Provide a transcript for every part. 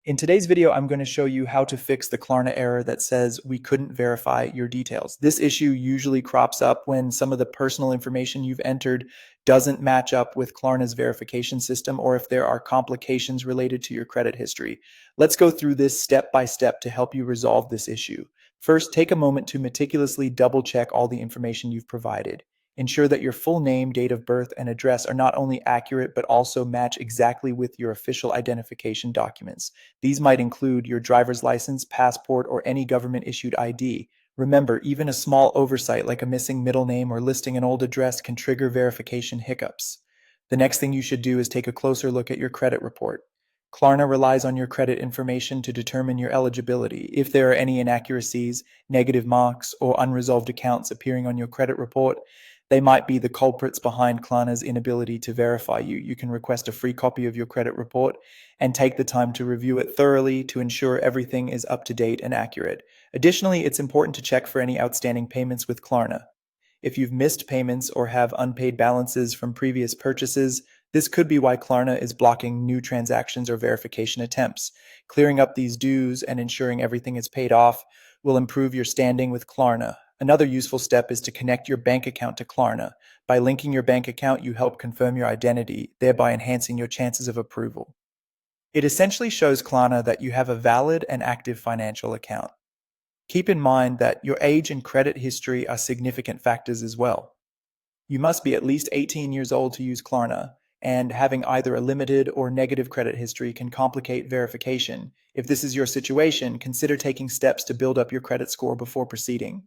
In today's video, I'm going to show you how to fix the Klarna error that says we couldn't verify your details. This issue usually crops up when some of the personal information you've entered doesn't match up with Klarna's verification system or if there are complications related to your credit history. Let's go through this step by step to help you resolve this issue. First, take a moment to meticulously double check all the information you've provided. Ensure that your full name, date of birth, and address are not only accurate but also match exactly with your official identification documents. These might include your driver's license, passport, or any government-issued ID. Remember, even a small oversight like a missing middle name or listing an old address can trigger verification hiccups. The next thing you should do is take a closer look at your credit report. Klarna relies on your credit information to determine your eligibility. If there are any inaccuracies, negative marks, or unresolved accounts appearing on your credit report, they might be the culprits behind Klarna's inability to verify you. You can request a free copy of your credit report and take the time to review it thoroughly to ensure everything is up to date and accurate. Additionally, it's important to check for any outstanding payments with Klarna. If you've missed payments or have unpaid balances from previous purchases, this could be why Klarna is blocking new transactions or verification attempts. Clearing up these dues and ensuring everything is paid off will improve your standing with Klarna. Another useful step is to connect your bank account to Klarna. By linking your bank account, you help confirm your identity, thereby enhancing your chances of approval. It essentially shows Klarna that you have a valid and active financial account. Keep in mind that your age and credit history are significant factors as well. You must be at least 18 years old to use Klarna, and having either a limited or negative credit history can complicate verification. If this is your situation, consider taking steps to build up your credit score before proceeding.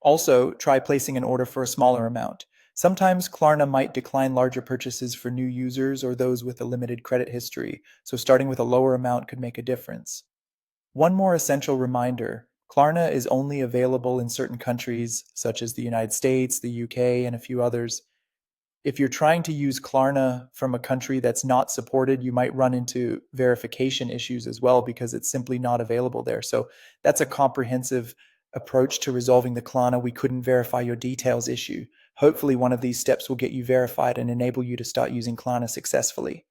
Also, try placing an order for a smaller amount. Sometimes Klarna might decline larger purchases for new users or those with a limited credit history, so starting with a lower amount could make a difference. One more essential reminder: Klarna is only available in certain countries, such as the United States, the UK, and a few others. If you're trying to use Klarna from a country that's not supported, you might run into verification issues as well because it's simply not available there. So that's a comprehensive approach to resolving the Klarna "we couldn't verify your details" issue. Hopefully, one of these steps will get you verified and enable you to start using Klarna successfully.